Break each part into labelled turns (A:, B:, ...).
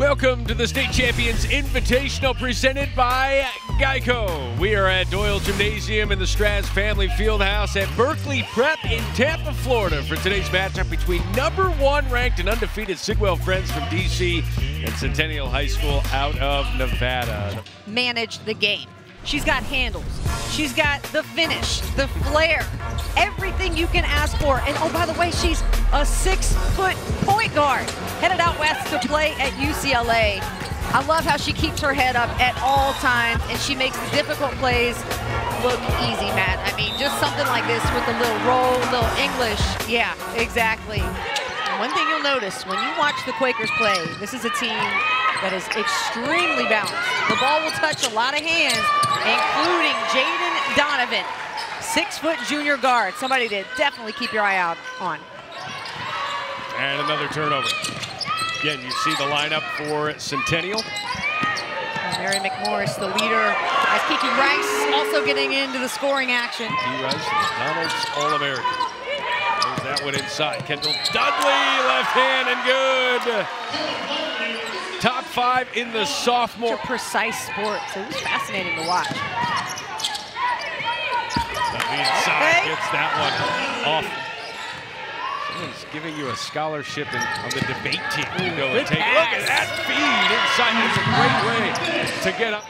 A: Welcome to the State Champions Invitational presented by Geico. We are at Doyle Gymnasium in the Straz Family Fieldhouse at Berkeley Prep in Tampa, Florida for today's matchup between #1 ranked and undefeated Sidwell Friends from DC and Centennial High School out of Nevada.
B: Manage the game. She's got handles. She's got the finish, the flair, everything you can ask for. And oh, by the way, she's a 6-foot point guard headed out west to play at UCLA. I love how she keeps her head up at all times and she makes the difficult plays look easy, Matt. I mean, just something like this with a little roll, little English. Yeah, exactly. One thing you'll notice when you watch the Quakers play, this is a team that is extremely balanced. The ball will touch a lot of hands, including Jaden Donovan, 6-foot junior guard. Somebody to definitely keep your eye out on.
A: And another turnover. Again, you see the lineup for Centennial.
B: Mary McMorris, the leader, as Kiki Rice also getting into the scoring action.
A: Kiki Rice, McDonald's All-American. There's that one inside. Kendall Dudley, left hand and good. Top 5 in the sophomore.
B: Such a precise sport, so it was fascinating to watch.
A: Dudley inside, gets that one off. Someone's giving you a scholarship on the debate team. You go and take a look at that feed inside. That's a great way to get up.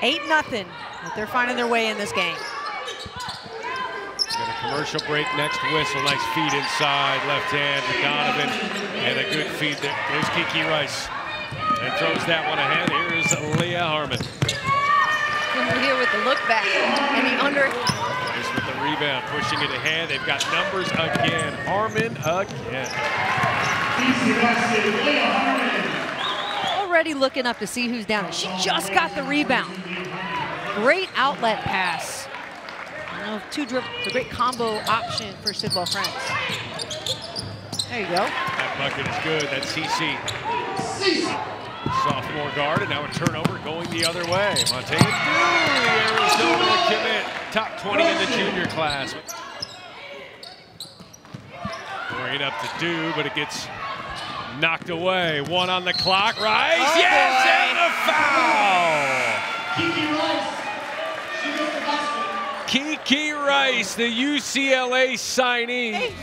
B: 8-0, but they're finding their way in this game.
A: Got a commercial break, next whistle, nice feed inside, left hand to Donovan, and a good feed there. There's Kiki Rice, and throws that one ahead. Here's Leah Harmon.
B: Here with the look back and the under.
A: Just with the rebound, pushing it ahead. They've got numbers again. Harmon again.
B: Already looking up to see who's down. She just got the rebound. Great outlet pass. The great combo option for Sidwell Friends. There you go.
A: That bucket is good. That's CC. Sophomore guard, and now a turnover going the other way. Montana Dew, Arizona commit. Top 20 in the junior class. Bring it up to Dew, but it gets knocked away. 1 on the clock. Rice,
B: oh,
A: yes,
B: boy.
A: And the foul. Kiki Rice, the UCLA signee.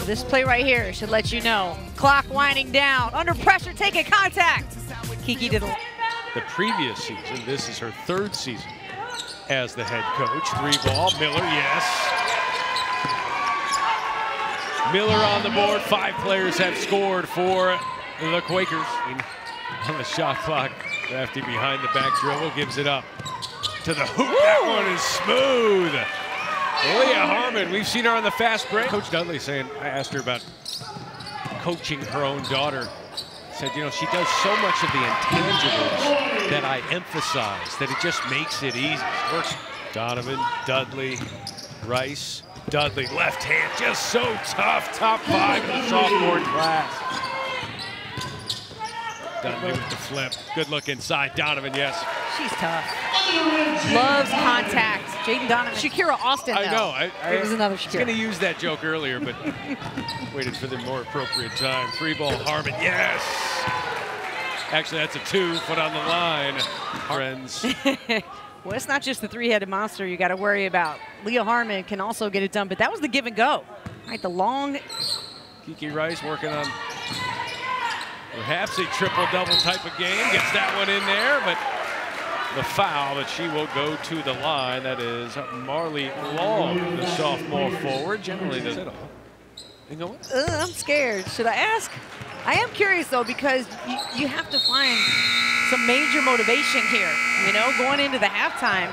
B: This play right here should let you know. Clock winding down, under pressure, taking contact. Kiki did
A: the previous season. This is her 3rd season as the head coach. 3-ball, Miller, yes. Miller on the board. 5 players have scored for the Quakers. On the shot clock, Rafty behind the back dribble, gives it up to the hoop. That one is smooth. Leah Harmon, we've seen her on the fast break. Coach Dudley saying, I asked her about coaching her own daughter. Said, you know, she does so much of the intangibles that I emphasize that it just makes it easy. Works. Donovan, Dudley, Rice, Dudley, left hand, just so tough. Top 5 in the sophomore class. Dudley with the flip. Good look inside. Donovan, yes.
B: She's tough. Loves contact. Jaden Donovan. Shakira Austin, though.
A: I know.
B: It was another Shakira.
A: I was going to use that joke earlier, but waited for the more appropriate time. 3-ball, Harmon, yes. Actually, that's a 2. Foot on the line. Friends.
B: Well, it's not just the 3-headed monster you got to worry about. Leah Harmon can also get it done, but that was the give and go. All right, the long.
A: Kiki Rice working on perhaps a triple-double type of game. Gets that one in there, but the foul, but she will go to the line. That is Marley Long, the sophomore forward. Generally, the
B: I'm scared. Should I ask? I am curious, though, because you have to find some major motivation here, you know, going into the halftime.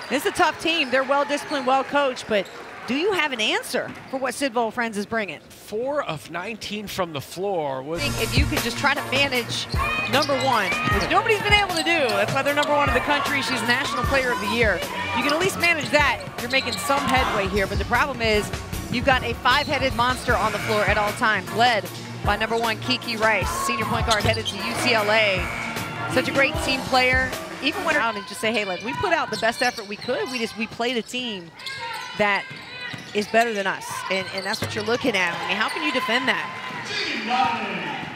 B: This is a tough team. They're well-disciplined, well-coached, but do you have an answer for what Sidwell Friends is bringing?
A: 4 of 19 from the floor.
B: I think if you could just try to manage #1, which nobody's been able to do. That's why they're #1 in the country. She's National Player of the Year. You can at least manage that. You're making some headway here, but the problem is you've got a 5-headed monster on the floor at all times, led by #1 Kiki Rice, senior point guard headed to UCLA. Such a great team player. Even when out and just say, hey, like, we put out the best effort we could. We played a team that is better than us, and that's what you're looking at. I mean, how can you defend that?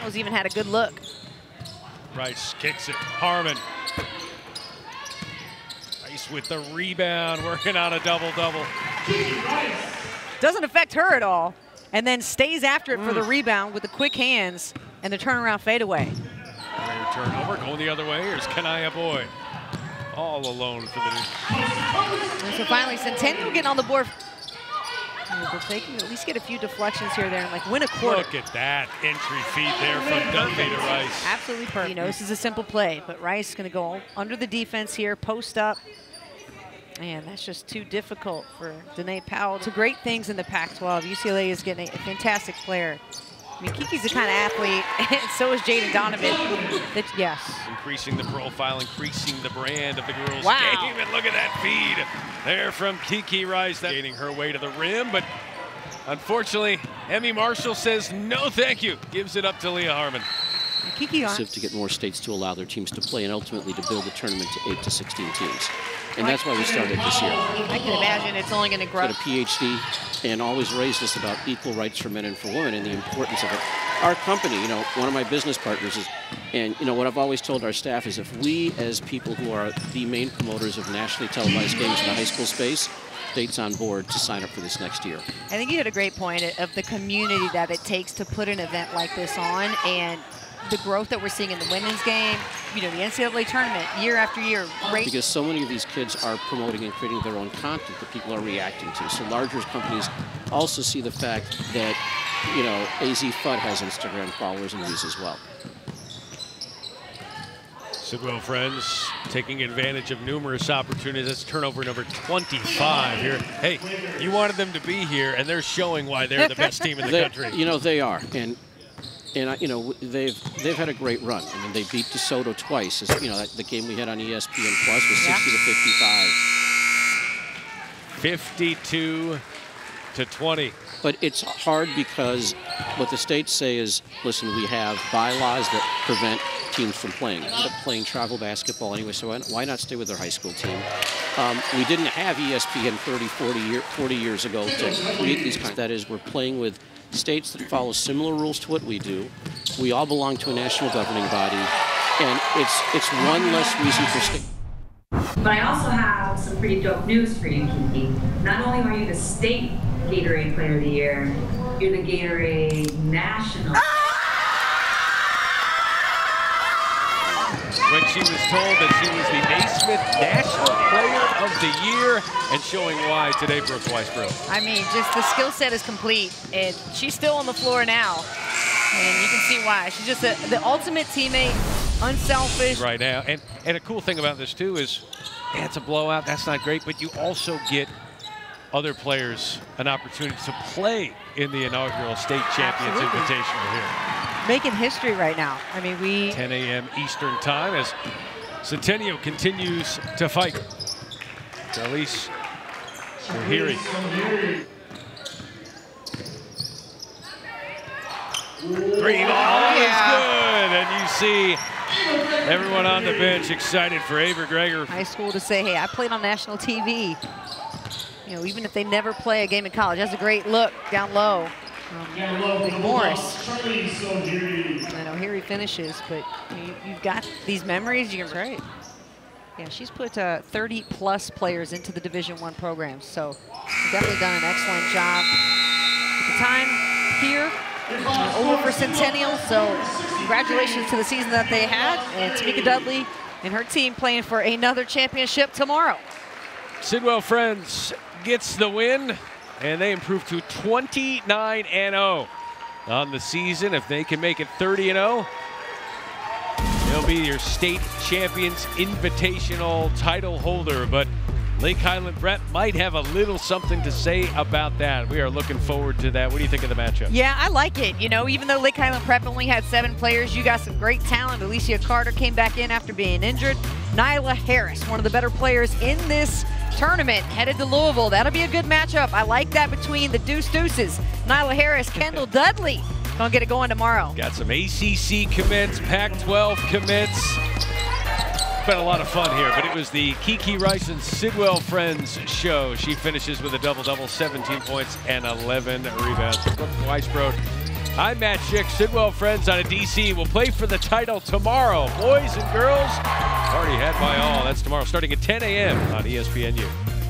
B: Rose even had a good look.
A: Rice kicks it. Harmon. Rice with the rebound, working on a double-double.
B: Doesn't affect her at all, and then stays after it for the rebound with the quick hands and the turnaround fadeaway.
A: Turnover, going the other way. Here's Kanaya Boyd. All alone for the
B: And so finally, Centennial getting on the board. If they can at least get a few deflections here or there and like win a quarter.
A: Look at that entry feed there from Dudley to Rice.
B: Absolutely perfect. You know, this is a simple play, but Rice is going to go under the defense here, post up. And that's just too difficult for Danae Powell. It's great things in the Pac-12. UCLA is getting a fantastic player. I mean, Kiki's the kind of athlete, and so is Jaden Donovan. Yes.
A: Increasing the profile, increasing the brand of the girls'
B: Wow.
A: game. And look at that feed there from Kiki Rice. Gaining her way to the rim, but unfortunately, Emmy Marshall says no thank you. Gives it up to Leah Harmon.
B: Kiki on.
C: To get more states to allow their teams to play and ultimately to build the tournament to 8 to 16 teams. And that's why we started this year.
B: I can imagine it's only going to grow.
C: Got a PhD and always raised us about equal rights for men and for women and the importance of it. Our company, you know, one of my business partners is, and you know, what I've always told our staff is if we as people who are the main promoters of nationally televised games in the high school space, states on board to sign up for this next year.
B: I think you had a great point of the community that it takes to put an event like this on, and the growth that we're seeing in the women's game, you know, the NCAA tournament year after year.
C: Because so many of these kids are promoting and creating their own content that people are reacting to. So larger companies also see the fact that, you know, AZ FUD has Instagram followers and views as well.
A: Sidwell Friends taking advantage of numerous opportunities. That's turnover number 25 here. Hey, you wanted them to be here, and they're showing why they're the best team in the country.
C: You know, they are. And you know, they've had a great run. I mean, they beat DeSoto twice. As, you know, the game we had on ESPN Plus was 60 to 55.
A: 52-20.
C: But it's hard because what the states say is, listen, we have bylaws that prevent teams from playing. End up playing travel basketball anyway, so why not stay with their high school team? We didn't have ESPN 40 years ago to create these kinds. That is, we're playing with states that follow similar rules to what we do. We all belong to a national governing body, and it's one less reason for state.
D: But I also have some pretty dope news for you, Kiki. Not only are you the state Gatorade Player of the Year, you're the Gatorade National.
A: When she was told that she was the Naismith National Player of the Year, and showing why today, Brooke Weisbrod.
B: I mean, just the skill set is complete, and she's still on the floor now, and you can see why. She's just the ultimate teammate, unselfish.
A: Right now, and a cool thing about this too is, yeah, it's a blowout, that's not great, but you also get other players an opportunity to play in the inaugural State Champions Invitational here.
B: Making history right now. I mean,
A: 10 a.m. Eastern time as Centennial continues to fight. Elise Ohiri. Three ball is good, and you see everyone on the bench excited for Ava Greger.
B: High school to say, hey, I played on national TV. You know, even if they never play a game in college, that's a great look down low. Morris. And O'Hary finishes, but you've got these memories. You're right. Yeah, she's put 30-plus players into the Division I program, so she's definitely done an excellent job. At the time here, over for Centennial, so congratulations to the season that they had, and Tamika Dudley and her team playing for another championship tomorrow.
A: Sidwell Friends gets the win, and they improve to 29-0 on the season. If they can make it 30-0, they'll be your State Champions Invitational title holder. But Lake Highland Brett might have a little something to say about that. We are looking forward to that. What do you think of the matchup?
B: Yeah, I like it. You know, even though Lake Highland Prep only had 7 players, you got some great talent. Alicia Carter came back in after being injured. Nyla Harris, one of the better players in this tournament, headed to Louisville. That'll be a good matchup. I like that between the Deuces. Nyla Harris, Kendall Dudley. Gonna get it going tomorrow.
A: Got some ACC commits, Pac-12 commits. Been a lot of fun here, but it was the Kiki Rice and Sidwell Friends show. She finishes with a double-double, 17 points and 11 rebounds. Brooke Weisbrod, I'm Matt Schick. Sidwell Friends out of DC will play for the title tomorrow. Boys and girls, already had my all. That's tomorrow starting at 10 a.m. on ESPNU.